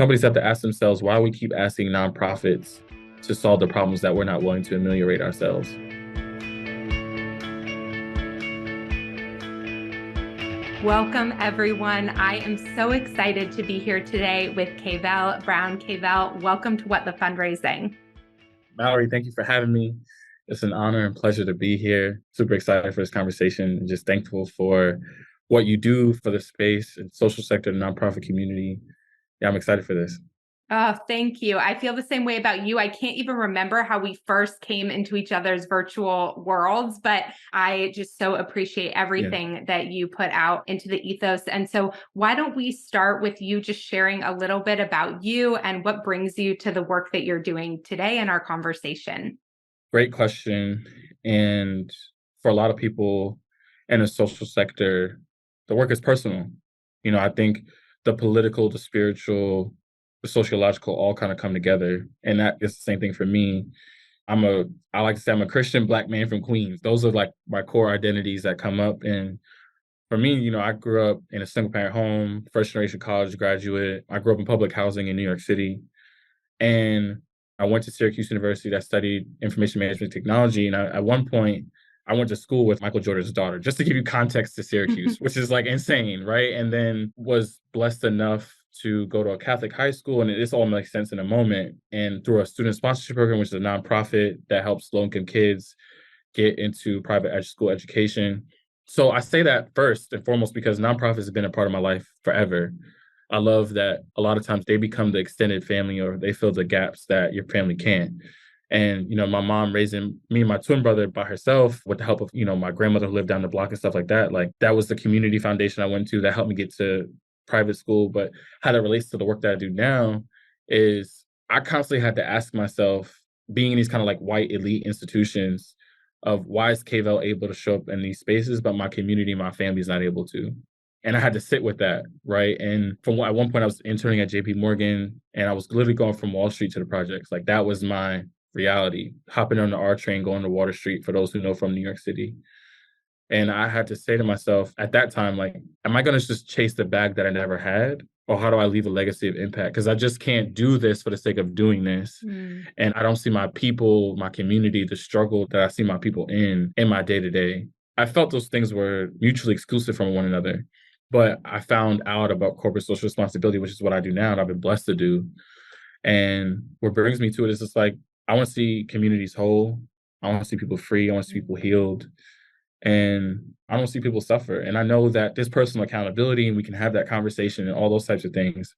Companies have to ask themselves why we keep asking nonprofits to solve the problems that we're not willing to ameliorate ourselves. Welcome, everyone. I am so excited to be here today with Kavell. Kavell, welcome to What the Fundraising. Mallory, thank you for having me. It's an honor and pleasure to be here. Super excited for this conversation and just thankful for what you do for the space and social sector and nonprofit community. Yeah, I'm excited for this. Oh, thank you. I feel the same way about you. I can't even remember how we first came into each other's virtual worlds, but I just so appreciate everything that you put out into the ethos. And so why don't we start with you just sharing a little bit about you and what brings you to the work that you're doing today in our conversation? Great question. And for a lot of people in the social sector, the work is personal. I think the political, the spiritual, the sociological all kind of come together. And that is the same thing for me. I like to say I'm a Christian Black man from Queens. Those are like my core identities that come up. And for me, I grew up in a single parent home, first generation college graduate. I grew up in public housing in New York City. And I went to Syracuse University that studied information management technology. And at one point, I went to school with Michael Jordan's daughter, just to give you context to Syracuse, which is like insane, right? And then was blessed enough to go to a Catholic high school. And this all makes sense in a moment. And through a student sponsorship program, which is a nonprofit that helps low-income kids get into private school education. So I say that first and foremost because nonprofits have been a part of my life forever. I love that a lot of times they become the extended family or they fill the gaps that your family can't. And, my mom raising me and my twin brother by herself with the help of, my grandmother who lived down the block and stuff like that. Like that was the community foundation I went to that helped me get to private school. But how that relates to the work that I do now is I constantly had to ask myself, being in these kind of like white elite institutions, of why is Kavell able to show up in these spaces, but my community, my family is not able to. And I had to sit with that, right? And at one point I was interning at JP Morgan and I was literally going from Wall Street to the projects. Like that was my reality, hopping on the R train, going to Water Street for those who know from New York City. And I had to say to myself at that time, like, am I going to just chase the bag that I never had? Or how do I leave a legacy of impact? Because I just can't do this for the sake of doing this. And I don't see my people, my community, the struggle that I see my people in my day to day. I felt those things were mutually exclusive from one another. But I found out about corporate social responsibility, which is what I do now, and I've been blessed to do. And what brings me to it is just like, I want to see communities whole. I want to see people free. I want to see people healed. And I don't see people suffer. And I know that there's personal accountability and we can have that conversation and all those types of things.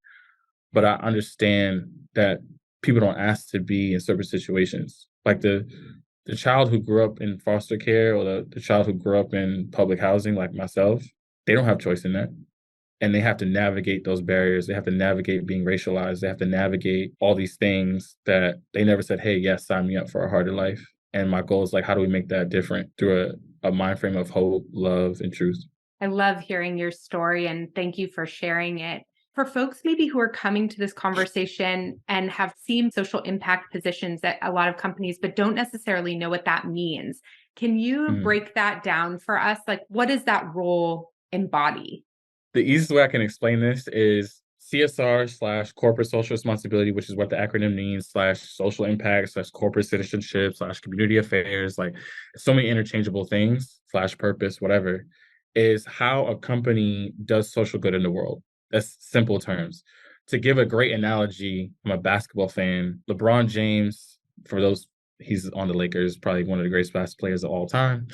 But I understand that people don't ask to be in certain situations. Like the child who grew up in foster care or the child who grew up in public housing like myself, they don't have choice in that. And they have to navigate those barriers. They have to navigate being racialized. They have to navigate all these things that they never said, hey, yes, sign me up for a harder life. And my goal is like, how do we make that different through a mind frame of hope, love, and truth? I love hearing your story and thank you for sharing it. For folks maybe who are coming to this conversation and have seen social impact positions at a lot of companies, but don't necessarily know what that means, can you break that down for us? Like, what does that role embody? The easiest way I can explain this is CSR / corporate social responsibility, which is what the acronym means, / social impact / corporate citizenship / community affairs, like so many interchangeable things / purpose, whatever, is how a company does social good in the world. That's simple terms. To give a great analogy, I'm a basketball fan. LeBron James, for those, he's on the Lakers, probably one of the greatest basketball players of all time.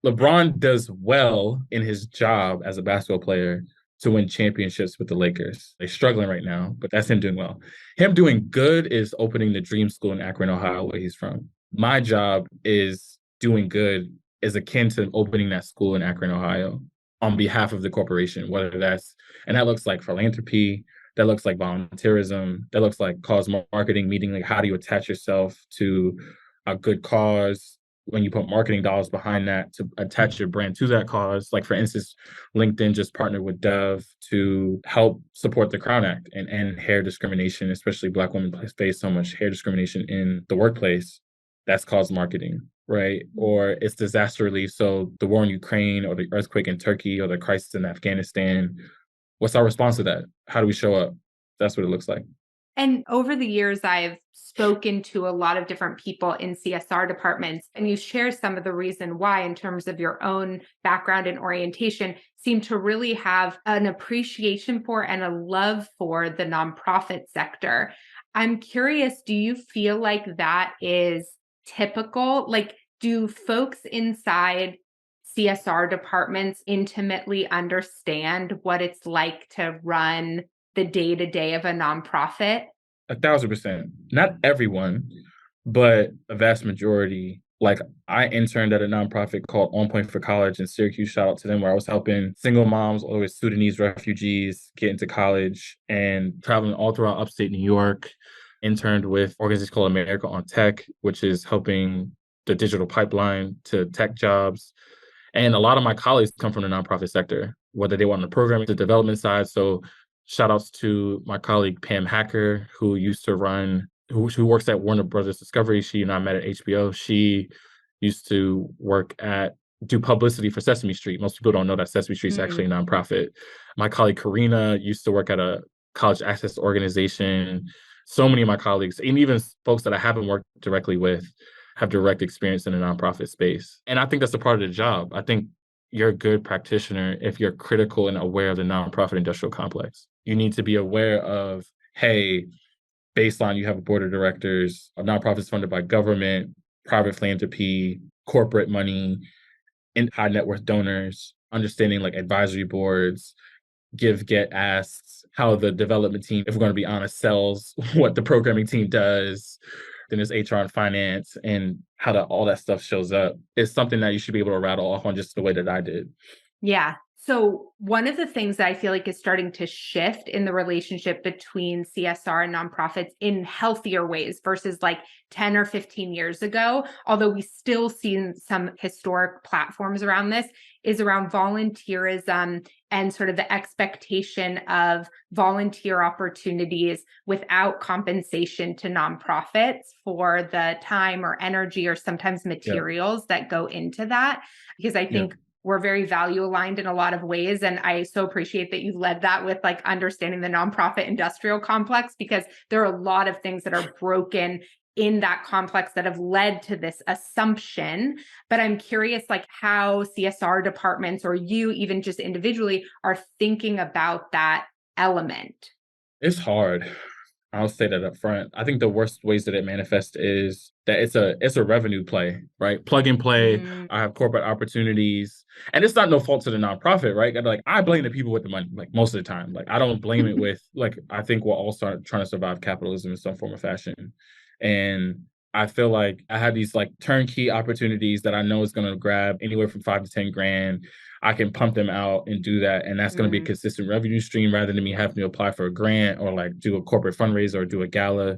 LeBron does well in his job as a basketball player to win championships with the Lakers. They're struggling right now, but that's him doing well. Him doing good is opening the Dream School in Akron, Ohio, where he's from. My job is doing good is akin to opening that school in Akron, Ohio on behalf of the corporation, and that looks like philanthropy, that looks like volunteerism, that looks like cause marketing, meaning like how do you attach yourself to a good cause, when you put marketing dollars behind that to attach your brand to that cause. Like for instance, LinkedIn just partnered with Dove to help support the Crown Act and end hair discrimination, especially Black women face so much hair discrimination in the workplace. That's cause marketing, right? Or it's disaster relief. So the war in Ukraine or the earthquake in Turkey or the crisis in Afghanistan, what's our response to that? How do we show up? That's what it looks like. And over the years, I've spoken to a lot of different people in CSR departments, and you share some of the reason why, in terms of your own background and orientation, seem to really have an appreciation for and a love for the nonprofit sector. I'm curious, do you feel like that is typical? Like, do folks inside CSR departments intimately understand what it's like to run the day to day of a nonprofit? 1,000%. Not everyone, but a vast majority. Like, I interned at a nonprofit called On Point for College in Syracuse. Shout out to them, where I was helping single moms or with Sudanese refugees get into college, and traveling all throughout upstate New York. Interned with an organization called America on Tech, which is helping the digital pipeline to tech jobs. And a lot of my colleagues come from the nonprofit sector, whether they want on the programming, the development side. So shout outs to my colleague Pam Hacker, who used to run, who works at Warner Brothers Discovery. She and I met at HBO. She used to do publicity for Sesame Street. Most people don't know that Sesame Street is actually a Mm. nonprofit. My colleague Karina used to work at a college access organization. So many of my colleagues, and even folks that I haven't worked directly with, have direct experience in the nonprofit space. And I think that's a part of the job. I think you're a good practitioner if you're critical and aware of the nonprofit industrial complex. You need to be aware of, hey, baseline, you have a board of directors, a nonprofit is funded by government, private philanthropy, corporate money, and high net worth donors, understanding like advisory boards, give, get, asks, how the development team, if we're going to be honest, sells what the programming team does. Then there's HR and finance, and how all that stuff shows up. It's something that you should be able to rattle off on just the way that I did. Yeah. So one of the things that I feel like is starting to shift in the relationship between CSR and nonprofits in healthier ways versus like 10 or 15 years ago, although we still see some historic platforms around this, is around volunteerism and sort of the expectation of volunteer opportunities without compensation to nonprofits for the time or energy or sometimes Yeah. materials that go into that. Because I Yeah. think we're very value aligned in a lot of ways. And I so appreciate that you led that with like understanding the nonprofit industrial complex, because there are a lot of things that are broken in that complex that have led to this assumption. But I'm curious, like, how CSR departments or you even just individually are thinking about that element. It's hard. I'll say that up front. I think the worst ways that it manifests is that it's a revenue play, right? Plug and play. Mm, I have corporate opportunities, and it's not no fault to the nonprofit, right? Like, I blame the people with the money, like most of the time. Like, I don't blame it with, like, I think we're all trying to survive capitalism in some form or fashion, and I feel like I have these like turnkey opportunities that I know is going to grab anywhere from 5 to 10 grand. I can pump them out and do that. And that's going to be a mm, consistent revenue stream rather than me having to apply for a grant or like do a corporate fundraiser or do a gala,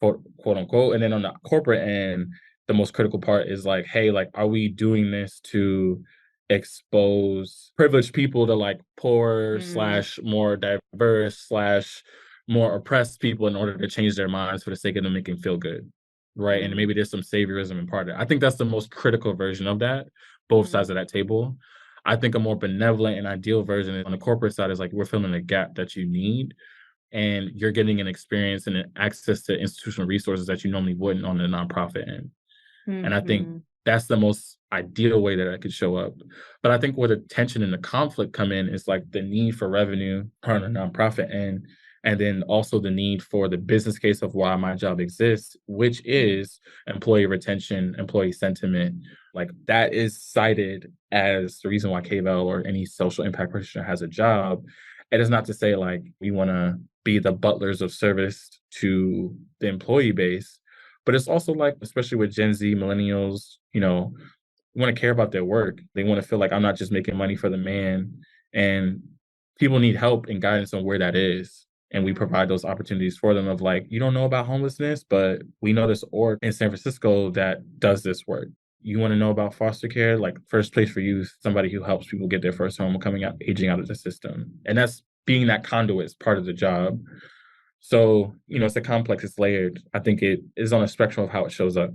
quote unquote. And then on the corporate end, the most critical part is like, hey, like, are we doing this to expose privileged people to like poor mm, slash more diverse slash more oppressed people in order to change their minds for the sake of them making feel good? Right. And mm, maybe there's some saviorism in part of it. I think that's the most critical version of that, both mm, sides of that table. I think a more benevolent and ideal version on the corporate side is like, we're filling a gap that you need, and you're getting an experience and an access to institutional resources that you normally wouldn't on the nonprofit end. And I think mhm, that's the most ideal way that I could show up. But I think where the tension and the conflict come in is like the need for revenue on the nonprofit end, and then also the need for the business case of why my job exists, which mm, is employee retention, employee sentiment. Like, that is cited as the reason why Kavell or any social impact practitioner has a job. It is not to say like we want to be the butlers of service to the employee base, but it's also like, especially with Gen Z, millennials, want to care about their work. They want to feel like I'm not just making money for the man. And people need help and guidance on where that is. And we mm. provide those opportunities for them of like, you don't know about homelessness, but we know this org in San Francisco that does this work. You want to know about foster care? Like, first place for you is somebody who helps people get their first home coming out, aging out of the system. And that's being that conduit is part of the job. So, it's a complex, it's layered. I think it is on a spectrum of how it shows up.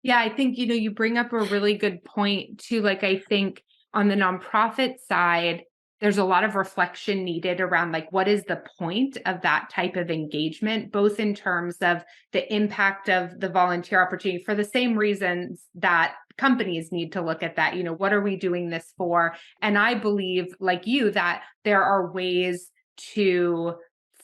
Yeah, I think, you bring up a really good point too. Like, I think on the nonprofit side, There's a lot of reflection needed around like what is the point of that type of engagement, both in terms of the impact of the volunteer opportunity for the same reasons that companies need to look at that. What are we doing this for? And I believe, like you, that there are ways to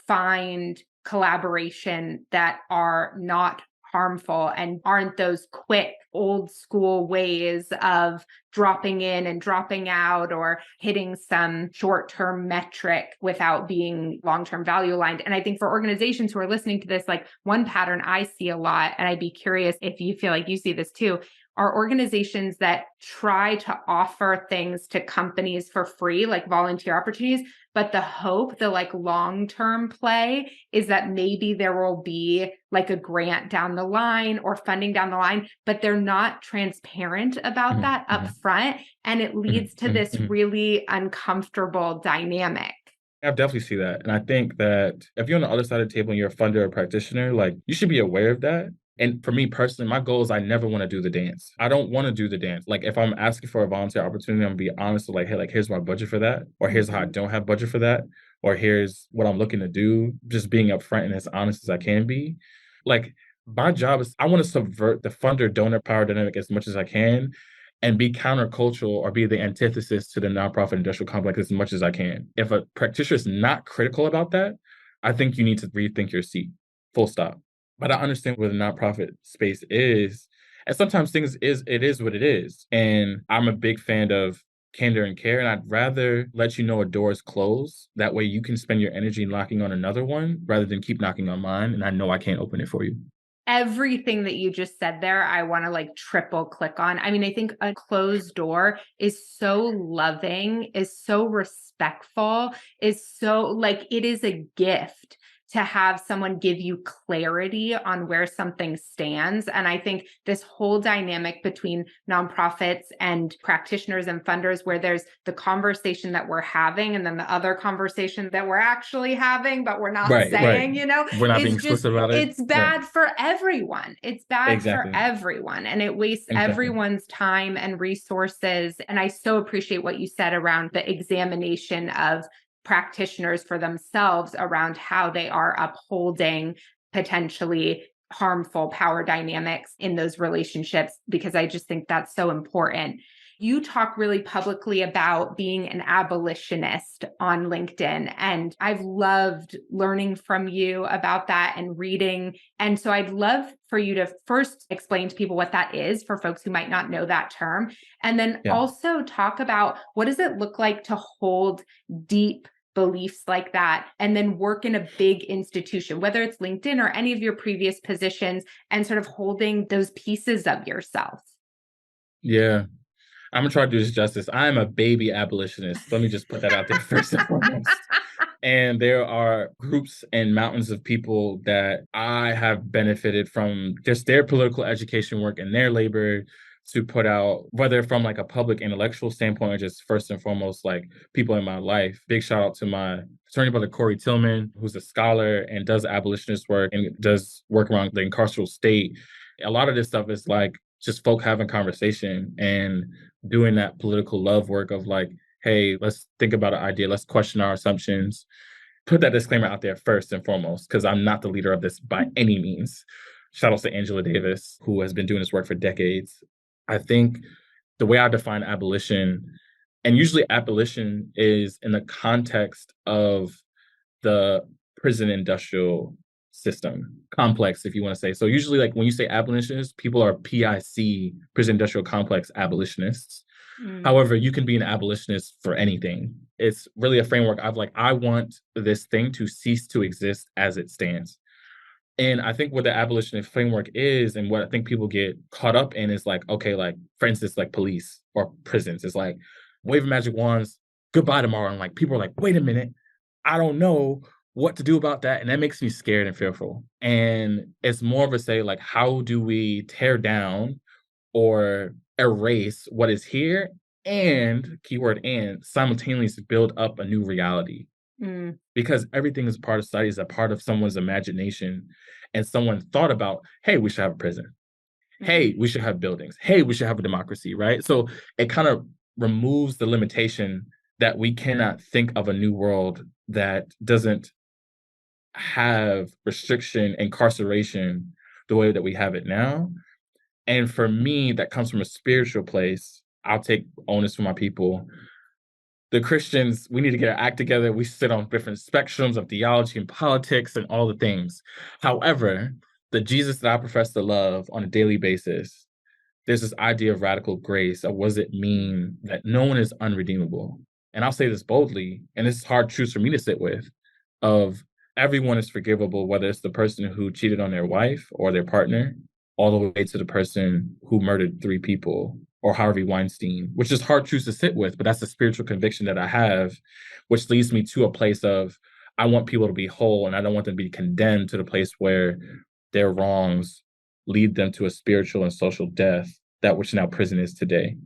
find collaboration that are not harmful and aren't those quick old school ways of dropping in and dropping out or hitting some short-term metric without being long-term value aligned. And I think for organizations who are listening to this, like one pattern I see a lot, and I'd be curious if you feel like you see this too, are organizations that try to offer things to companies for free, like volunteer opportunities, but the hope, the like long-term play is that maybe there will be like a grant down the line or funding down the line, but they're not transparent about that up front. And it leads to this really uncomfortable dynamic. I definitely see that. And I think that if you're on the other side of the table and you're a funder or practitioner, like you should be aware of that. And for me personally, my goal is I never want to do the dance. I don't want to do the dance. Like if I'm asking for a volunteer opportunity, I'm gonna be honest with like, hey, like here's my budget for that, or here's how I don't have budget for that, or here's what I'm looking to do. Just being upfront and as honest as I can be. Like my job is I want to subvert the funder donor power dynamic as much as I can and be countercultural or be the antithesis to the nonprofit industrial complex as much as I can. If a practitioner is not critical about that, I think you need to rethink your seat. Full stop. But I understand where the nonprofit space is. And sometimes it is what it is. And I'm a big fan of candor and care. And I'd rather let you know a door is closed. That way you can spend your energy knocking on another one rather than keep knocking on mine. And I know I can't open it for you. Everything that you just said there, I want to like triple click on. I mean, I think a closed door is so loving, is so respectful, is so like it is a gift to have someone give you clarity on where something stands. And I think this whole dynamic between nonprofits and practitioners and funders, where there's the conversation that we're having and then the other conversation that we're actually having, but we're not saying, We're not being is just, explicit about it. it's bad for everyone. It's bad for Exactly. everyone. And it wastes Exactly. everyone's time and resources. And I so appreciate what you said around the examination of practitioners for themselves around how they are upholding potentially harmful power dynamics in those relationships, because I just think that's so important. You talk really publicly about being an abolitionist on LinkedIn, and I've loved learning from you about that and reading. And so I'd love for you to first explain to people what that is for folks who might not know that term, and then also talk about what does it look like to hold deep beliefs like that and then work in a big institution, whether it's LinkedIn or any of your previous positions, and sort of holding those pieces of yourself. Yeah. I'm gonna try to do this justice. I am a baby abolitionist. Let me just put that out there first and foremost. And there are groups and mountains of people that I have benefited from just their political education work and their labor to put out, whether from like a public intellectual standpoint or just first and foremost, like people in my life. Big shout out to my attorney brother, Corey Tillman, who's a scholar and does abolitionist work and does work around the incarceral state. A lot of this stuff is like just folk having conversation and doing that political love work of like, hey, let's think about an idea. Let's question our assumptions. Put that disclaimer out there first and foremost, because I'm not the leader of this by any means. Shout out to Angela Davis, who has been doing this work for decades. I think the way I define abolition, and usually abolition is in the context of the prison industrial system complex, if you want to say. So usually like when you say abolitionists, people are PIC, prison industrial complex abolitionists. However, you can be an abolitionist for anything. It's really a framework of like, I want this thing to cease to exist as it stands. And I think what the abolitionist framework is, and what I think people get caught up in is like, okay, like, for instance, like police or prisons, it's like, wave of magic wands, goodbye tomorrow. And like, people are like, wait a minute, I don't know what to do about that. And that makes me scared and fearful. And it's more of a say, like, how do we tear down or erase what is here and keyword and simultaneously build up a new reality? Because everything is part of society, is a part of someone's imagination. And someone thought about, hey, we should have a prison. Hey, we should have buildings. Hey, we should have a democracy, right? So it kind of removes the limitation that we cannot think of a new world that doesn't have restriction, incarceration the way that we have it now. And for me, that comes from a spiritual place. I'll take onus for my people. The Christians, we need to get our act together. We sit on different spectrums of theology and politics and all the things. However, the Jesus that I profess to love on a daily basis, there's this idea of radical grace. Of what does it mean that no one is unredeemable? And I'll say this boldly, and this is hard truth for me to sit with, of everyone is forgivable, whether it's the person who cheated on their wife or their partner, all the way to the person who murdered 3 people, or Harvey Weinstein, which is hard truths to sit with, but that's the spiritual conviction that I have, which leads me to a place of I want people to be whole, and I don't want them to be condemned to the place where their wrongs lead them to a spiritual and social death, that which now prison is today.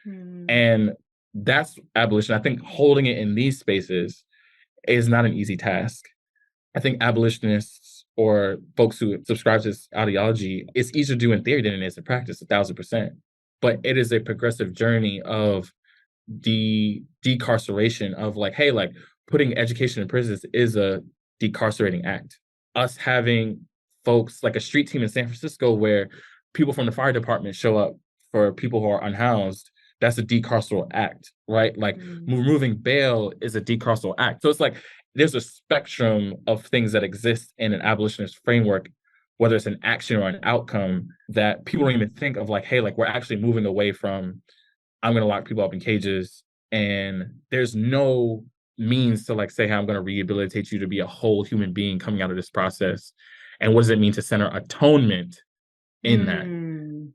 And that's abolition. I think holding it in these spaces is not an easy task. I think abolitionists or folks who subscribe to this ideology, it's easier to do in theory than it is in practice, 1,000%. But it is a progressive journey of the decarceration of like, hey, like putting education in prisons is a decarcerating act. Us having folks like a street team in San Francisco where people from the fire department show up for people who are unhoused, that's a decarceral act, right? Like removing bail is a decarceral act. So it's like there's a spectrum of things that exist in an abolitionist framework, whether it's an action or an outcome, that people don't even think of like, hey, like we're actually moving away from, I'm going to lock people up in cages. And there's no means to like say, hey, I'm going to rehabilitate you to be a whole human being coming out of this process. And what does it mean to center atonement in that,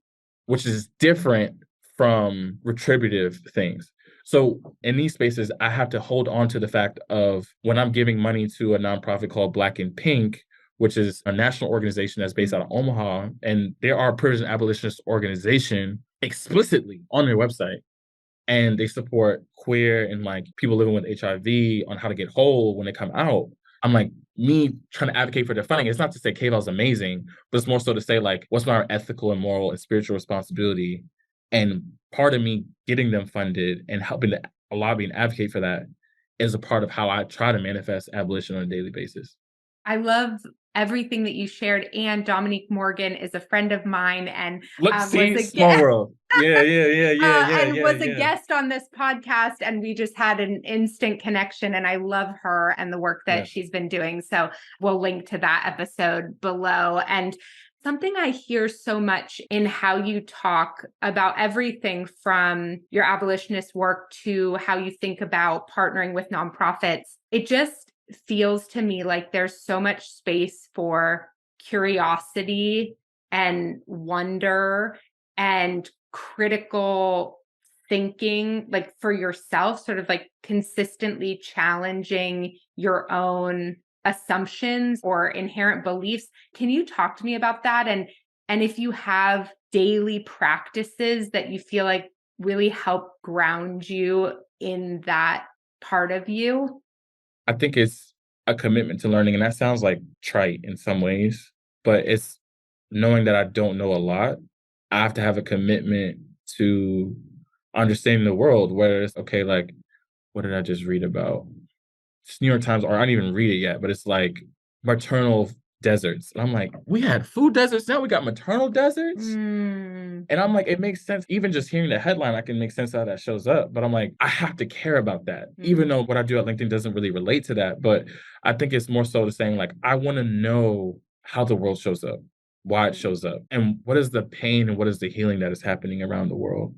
which is different from retributive things. So in these spaces, I have to hold on to the fact of when I'm giving money to a nonprofit called Black and Pink, which is a national organization that's based out of Omaha, and there are a prison abolitionist organization explicitly on their website. And they support queer and like people living with HIV on how to get whole when they come out. I'm like, me trying to advocate for their funding, it's not to say Kavell's amazing, but it's more so to say like, what's my ethical and moral and spiritual responsibility? And part of me getting them funded and helping to lobby and advocate for that is a part of how I try to manifest abolition on a daily basis. I love everything that you shared. And Dominique Morgan is a friend of mine and was small world. Yeah. And was a guest on this podcast. And we just had an instant connection. And I love her and the work that she's been doing. So we'll link to that episode below. And something I hear so much in how you talk about everything from your abolitionist work to how you think about partnering with nonprofits, it just feels to me like there's so much space for curiosity and wonder and critical thinking, like for yourself, sort of like consistently challenging your own assumptions or inherent beliefs. Can you talk to me about that? And if you have daily practices that you feel like really help ground you in that part of you? I think it's a commitment to learning, and that sounds like trite in some ways, but it's knowing that I don't know a lot. I have to have a commitment to understanding the world, whether it's, okay, like, what did I just read about? It's New York Times, or I didn't even read it yet, but it's like maternal deserts. And I'm like, we had food deserts, now we got maternal deserts? And I'm like, it makes sense. Even just hearing the headline, I can make sense how that shows up. But I'm like, I have to care about that, even though what I do at LinkedIn doesn't really relate to that. But I think it's more so to saying like, I want to know how the world shows up, why it shows up, and what is the pain and what is the healing that is happening around the world.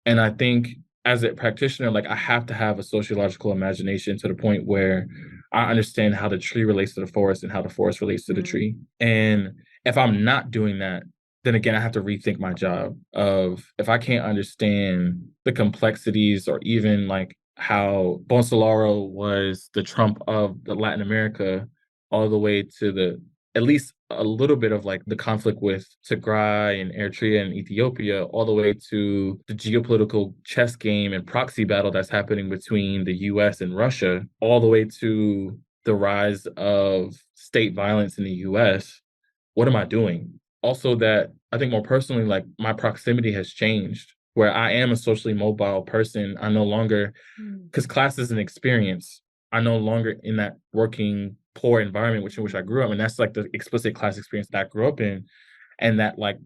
And I think as a practitioner, like I have to have a sociological imagination to the point where I understand how the tree relates to the forest and how the forest relates to the tree. And if I'm not doing that, then again, I have to rethink my job of if I can't understand the complexities or even like how Bolsonaro was the Trump of the Latin America, all the way to the, at least a little bit of like the conflict with Tigray and Eritrea and Ethiopia, all the way to the geopolitical chess game and proxy battle that's happening between the US and Russia, all the way to the rise of state violence in the US. What am I doing? Also, that I think more personally, like my proximity has changed. where I am a socially mobile person. I no longer, Mm. because class is an experience. I no longer in that working poor environment which in which I grew up. And that's like the explicit class experience that I grew up in. And that like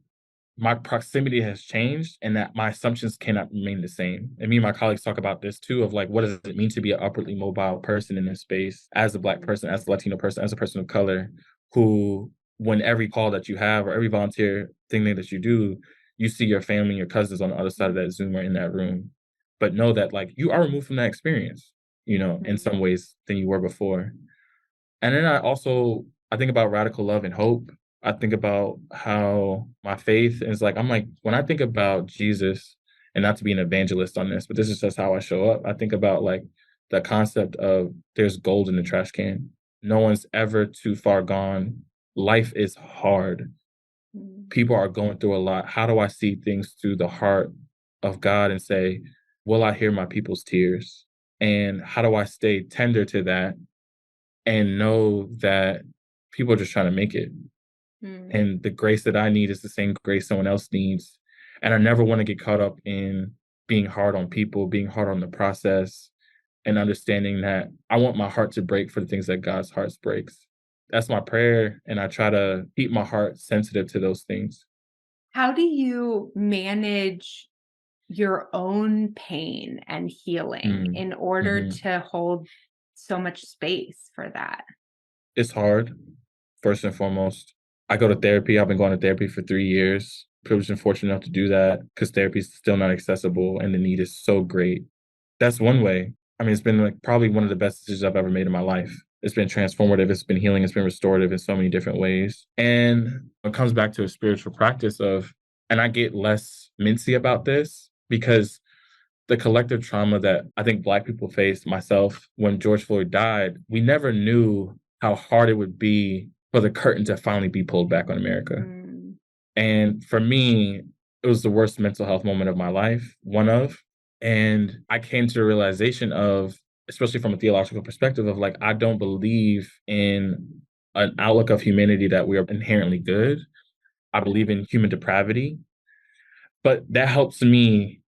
my proximity has changed and that my assumptions cannot remain the same. And me and my colleagues talk about this too of like, what does it mean to be an upwardly mobile person in this space as a Black person, as a Latino person, as a person of color, who, when every call that you have or every volunteer thing that you do, you see your family and your cousins on the other side of that Zoom or in that room. But know that like you are removed from that experience, you know, in Mhm. some ways than you were before. And then I think about radical love and hope. I think about how my faith is like, I'm like, when I think about Jesus, and not to be an evangelist on this, but this is just how I show up. I think about like the concept of there's gold in the trash can. No one's ever too far gone. Life is hard. Mm. People are going through a lot. How do I see things through the heart of God and say, will I hear my people's tears? And how do I stay tender to that and know that people are just trying to make it. Mm. And the grace that I need is the same grace someone else needs. And I never want to get caught up in being hard on people, being hard on the process, and understanding that I want my heart to break for the things that God's heart breaks. That's my prayer. And I try to keep my heart sensitive to those things. How do you manage your own pain and healing Mm. in order Hmm. to hold so much space for that? It's hard, first and foremost. I go to therapy. I've been going to therapy for 3 years. Privileged and fortunate enough to do that because therapy is still not accessible and the need is so great. That's one way. I mean, it's been like probably one of the best decisions I've ever made in my life. It's been transformative, it's been healing, it's been restorative in so many different ways. And it comes back to a spiritual practice of, and I get less mincy about this because the collective trauma that I think Black people faced, myself, when George Floyd died, we never knew how hard it would be for the curtain to finally be pulled back on America. Mm. And for me, it was the worst mental health moment of my life, one of. And I came to the realization of, especially from a theological perspective, of like, I don't believe in an outlook of humanity that we are inherently good. I believe in human depravity. But that helps me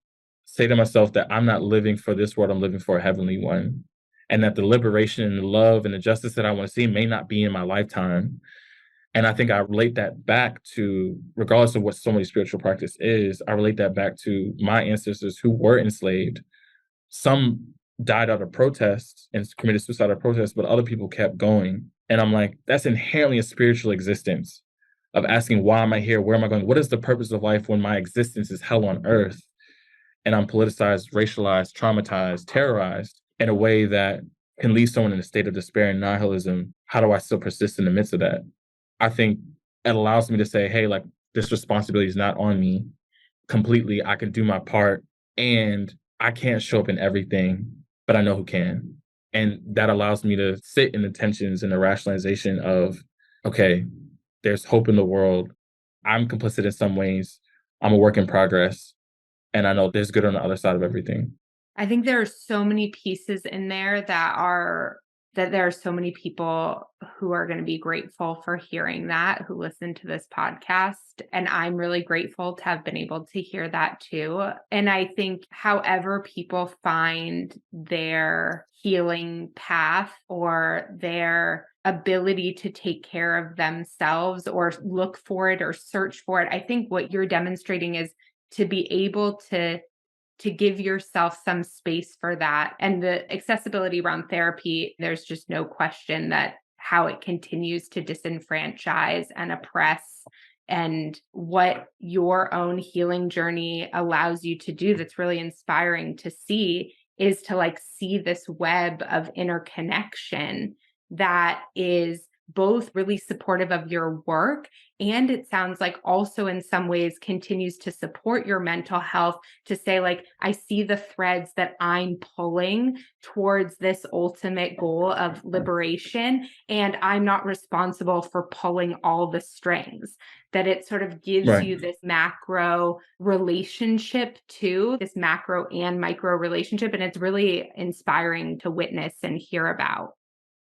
say to myself that I'm not living for this world, I'm living for a heavenly one. And that the liberation and the love and the justice that I want to see may not be in my lifetime. And I think I relate that back to, regardless of what somebody's spiritual practice is, I relate that back to my ancestors who were enslaved. Some died out of protest and committed suicide out of protest, but other people kept going. And I'm like, that's inherently a spiritual existence of asking, why am I here? Where am I going? What is the purpose of life when my existence is hell on earth? And I'm politicized, racialized, traumatized, terrorized in a way that can leave someone in a state of despair and nihilism. How do I still persist in the midst of that? I think it allows me to say, hey, like this responsibility is not on me completely. I can do my part and I can't show up in everything, but I know who can. And that allows me to sit in the tensions and the rationalization of, okay, there's hope in the world. I'm complicit in some ways. I'm a work in progress. And I know there's good on the other side of everything. I think there are so many pieces in there that there are so many people who are going to be grateful for hearing that, who listen to this podcast. And I'm really grateful to have been able to hear that too. And I think, however, people find their healing path or their ability to take care of themselves or look for it or search for it, I think what you're demonstrating is to be able to give yourself some space for that. And the accessibility around therapy, there's just no question that how it continues to disenfranchise and oppress, and what your own healing journey allows you to do that's really inspiring to see is to like see this web of interconnection that is both really supportive of your work, and it sounds like also in some ways continues to support your mental health, to say like, I see the threads that I'm pulling towards this ultimate goal of liberation, and I'm not responsible for pulling all the strings. That it sort of gives Right. you this macro relationship to this macro and micro relationship, and it's really inspiring to witness and hear about.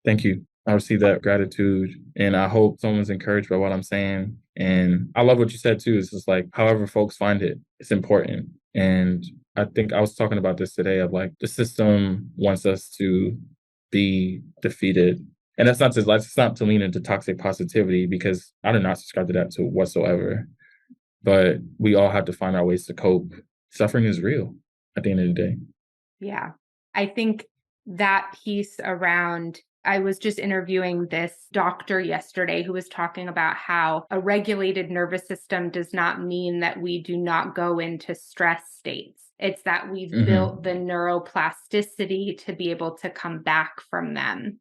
Thank you. I receive that gratitude and I hope someone's encouraged by what I'm saying. And I love what you said too. It's just like, however folks find it, it's important. And I think I was talking about this today of like the system wants us to be defeated. And that's not to like it's not to lean into toxic positivity because I do not subscribe to that to whatsoever. But we all have to find our ways to cope. Suffering is real at the end of the day. Yeah. I think that piece around, I was just interviewing this doctor yesterday who was talking about how a regulated nervous system does not mean that we do not go into stress states. It's that we've built the neuroplasticity to be able to come back from them.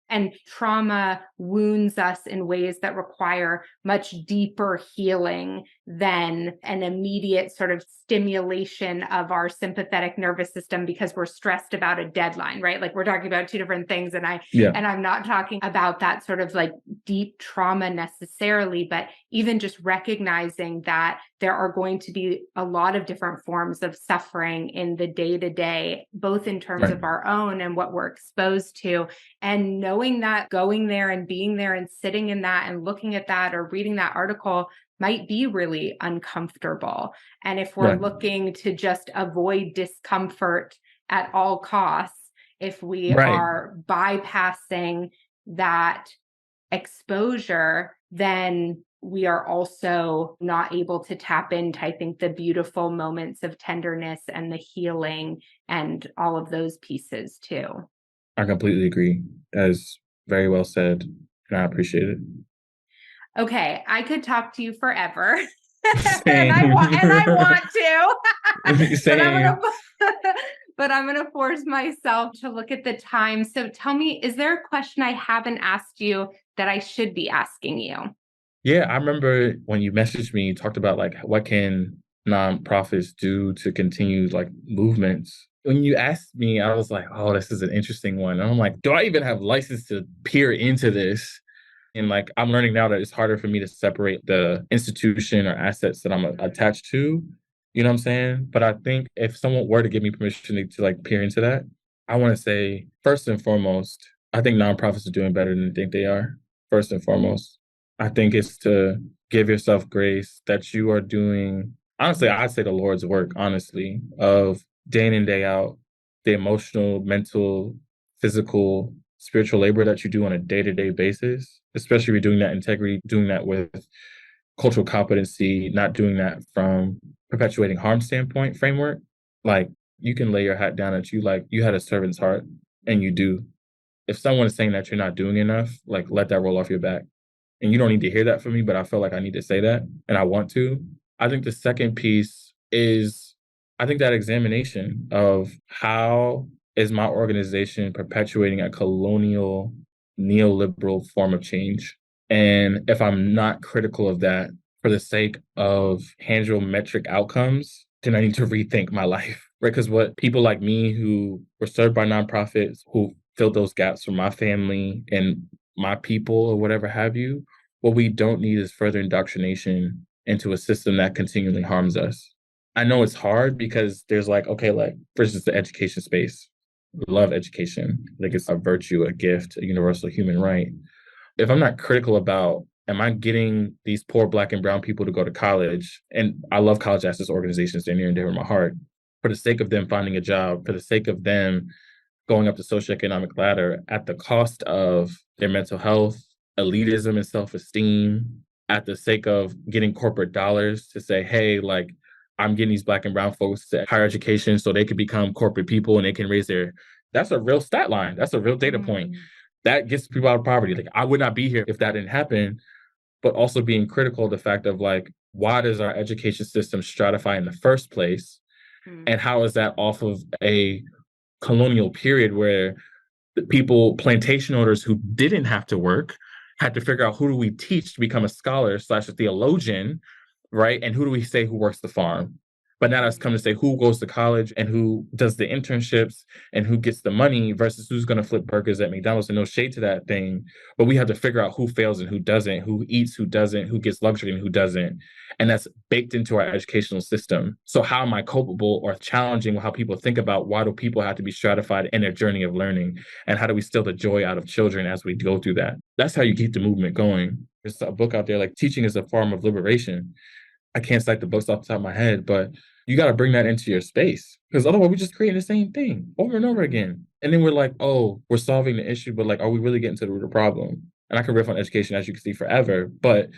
And trauma wounds us in ways that require much deeper healing than an immediate sort of stimulation of our sympathetic nervous system because we're stressed about a deadline, right? Like we're talking about two different things. And Yeah. I'm not talking about that sort of like deep trauma necessarily, but even just recognizing that there are going to be a lot of different forms of suffering in the day-to-day, both in terms Right. of our own and what we're exposed to. And knowing that, going there and being there and sitting in that and looking at that or reading that article might be really uncomfortable. And if we're Right. looking to just avoid discomfort at all costs, if we Right. are bypassing that exposure, then we are also not able to tap into, I think, the beautiful moments of tenderness and the healing and all of those pieces too. I completely agree. That is very well said, and I appreciate it. Okay, I could talk to you forever. and Same. I want to. but I'm Same. gonna but I'm gonna force myself to look at the time. So tell me, is there a question I haven't asked you that I should be asking you? Yeah, I remember when you messaged me, you talked about like what can nonprofits do to continue like movements. When you asked me, I was like, oh, this is an interesting one. And I'm like, do I even have license to peer into this? And like, I'm learning now that it's harder for me to separate the institution or assets that I'm attached to. You know what I'm saying? But I think if someone were to give me permission to like peer into that, I want to say, first and foremost, I think nonprofits are doing better than they think they are. First and foremost, I think it's to give yourself grace that you are doing, honestly, I'd say the Lord's work, honestly, of day in and day out, the emotional, mental, physical, spiritual labor that you do on a day-to-day basis, especially if you're doing that integrity, doing that with cultural competency, not doing that from perpetuating harm standpoint framework. Like you can lay your hat down at you had a servant's heart and you do. If someone is saying that you're not doing enough, like let that roll off your back. And you don't need to hear that from me, but I feel like I need to say that and I want to. I think the second piece is I think that examination of how is my organization perpetuating a colonial neoliberal form of change? And if I'm not critical of that for the sake of tangible metric outcomes, then I need to rethink my life, right? Because what people like me who were served by nonprofits, who filled those gaps for my family and my people or whatever have you, what we don't need is further indoctrination into a system that continually harms us. I know it's hard because there's like, okay, like for instance, the education space. Love education. Like it's a virtue, a gift, a universal human right. If I'm not critical about, am I getting these poor Black and brown people to go to college? And I love college access organizations. They're near and dear to my heart. For the sake of them finding a job, for the sake of them going up the socioeconomic ladder at the cost of their mental health, elitism and self-esteem, at the sake of getting corporate dollars to say, hey, like, I'm getting these Black and brown folks to higher education so they can become corporate people and they can raise their, that's a real stat line. That's a real data point. That gets people out of poverty. Like, I would not be here if that didn't happen, but also being critical of the fact of like, why does our education system stratify in the first place? And how is that off of a colonial period where the people, plantation owners who didn't have to work, had to figure out who do we teach to become a scholar / a theologian, right? And who do we say who works the farm? But now it's come to say who goes to college and who does the internships and who gets the money versus who's going to flip burgers at McDonald's. And no shade to that thing, but we have to figure out who fails and who doesn't, who eats, who doesn't, who gets luxury and who doesn't. And that's baked into our educational system. So how am I culpable or challenging how people think about why do people have to be stratified in their journey of learning? And how do we steal the joy out of children as we go through that? That's how you keep the movement going. There's a book out there like Teaching is a Form of Liberation. I can't cite the books off the top of my head, but You got to bring that into your space because otherwise we're just creating the same thing over and over again. And then we're like, oh, we're solving the issue, but like, are we really getting to the root of the problem? And I can riff on education, as you can see, forever, but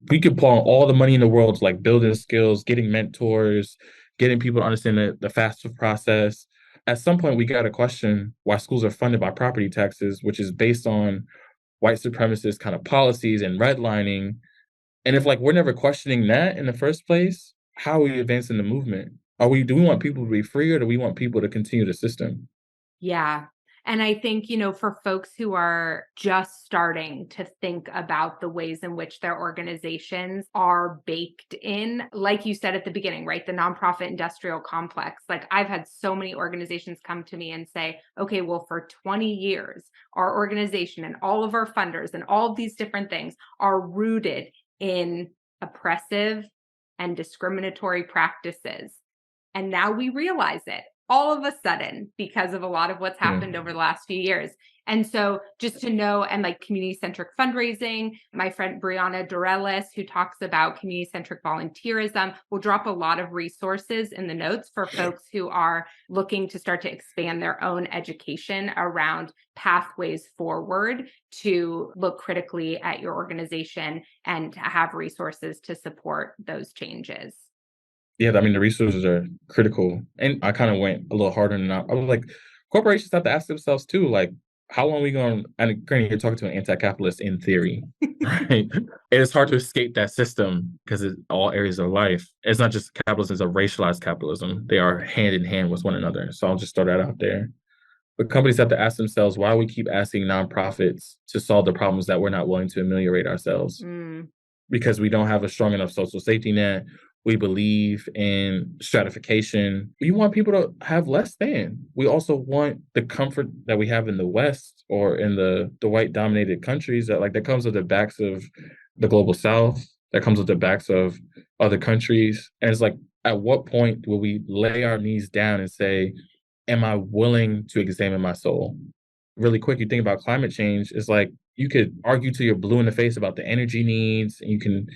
we could pour all the money in the world to like building skills, getting mentors, getting people to understand the FAFSA process. At some point, we got to question why schools are funded by property taxes, which is based on white supremacist kind of policies and redlining. And if like we're never questioning that in the first place, how are we advancing the movement? Do we want people to be free or do we want people to continue the system? Yeah. And I think, for folks who are just starting to think about the ways in which their organizations are baked in, like you said at the beginning, right? The nonprofit industrial complex. Like I've had so many organizations come to me and say, okay, well, for 20 years, our organization and all of our funders and all of these different things are rooted in oppressive and discriminatory practices. And now we realize it all of a sudden because of a lot of what's Yeah. happened over the last few years. And so just to know, and like community-centric fundraising, my friend Brianna Dorelis, who talks about community-centric volunteerism, will drop a lot of resources in the notes for folks who are looking to start to expand their own education around pathways forward to look critically at your organization and to have resources to support those changes. Yeah, I mean, the resources are critical. And I kind of went a little harder than I was like, corporations have to ask themselves too, like, how long are we going? And granted, you're talking to an anti-capitalist in theory, right? It's hard to escape that system because it's all areas of life. It's not just capitalism, it's a racialized capitalism. They are hand in hand with one another. So I'll just throw that out there. But companies have to ask themselves why we keep asking nonprofits to solve the problems that we're not willing to ameliorate ourselves. Mm. Because we don't have a strong enough social safety net. We believe in stratification. We want people to have less than. We also want the comfort that we have in the West or in the white dominated countries that comes with the backs of the global South, that comes with the backs of other countries. And it's like, at what point will we lay our knees down and say, am I willing to examine my soul? Really quick, you think about climate change, it's like you could argue till you're blue in the face about the energy needs, and you can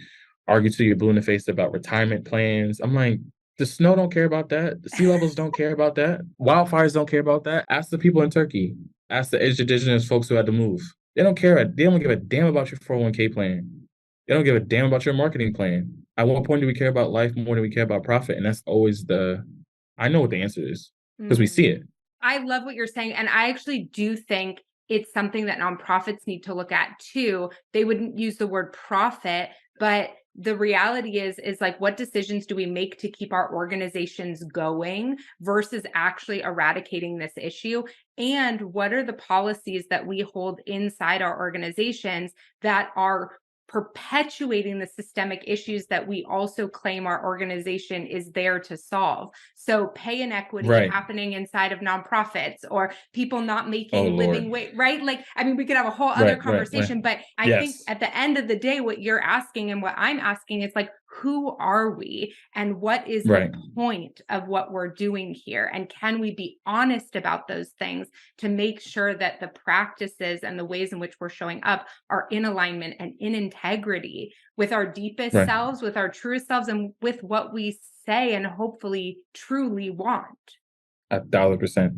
argue till you're blue in the face about retirement plans. I'm like, the snow don't care about that. The sea levels don't care about that. Wildfires don't care about that. Ask the people in Turkey. Ask the indigenous folks who had to move. They don't care. They don't give a damn about your 401k plan. They don't give a damn about your marketing plan. At what point do we care about life more than we care about profit? And that's always I know what the answer is because we see it. I love what you're saying. And I actually do think it's something that nonprofits need to look at too. They wouldn't use the word profit, but the reality is like, what decisions do we make to keep our organizations going versus actually eradicating this issue? And what are the policies that we hold inside our organizations that are perpetuating the systemic issues that we also claim our organization is there to solve? So pay inequity Right. happening inside of nonprofits, or people not Oh making living Lord. wage, right? Like, I mean, we could have a whole other Right. conversation, but I think Yes. at the end of the day, what you're asking and what I'm asking is like, who are we and what is the Right. point of what we're doing here? And can we be honest about those things to make sure that the practices and the ways in which we're showing up are in alignment and in integrity with our deepest Right. selves, with our truest selves, and with what we say and hopefully truly want? 1,000%.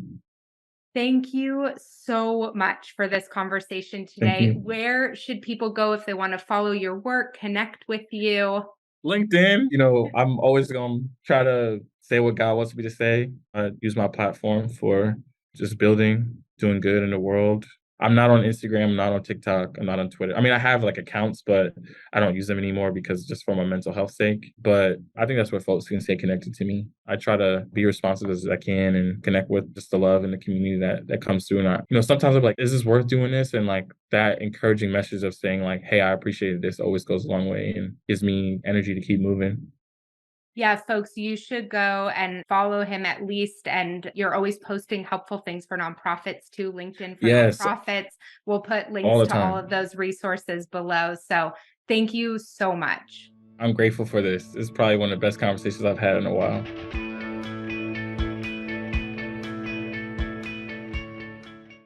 Thank you so much for this conversation Thank today. you. Where should people go if they want to follow your work, connect with you? LinkedIn, I'm always going to try to say what God wants me to say. I use my platform for just building, doing good in the world. I'm not on Instagram, I'm not on TikTok, I'm not on Twitter. I mean, I have like accounts, but I don't use them anymore because just for my mental health sake. But I think that's where folks can stay connected to me. I try to be responsive as I can and connect with just the love and the community that comes through. And sometimes I'm like, is this worth doing this? And like that encouraging message of saying like, hey, I appreciated this always goes a long way and gives me energy to keep moving. Yeah, folks, you should go and follow him at least. And you're always posting helpful things for nonprofits too. LinkedIn for Yes, nonprofits. We'll put all links the to all time. of those resources below. So thank you so much. I'm grateful for this. It's probably one of the best conversations I've had in a while.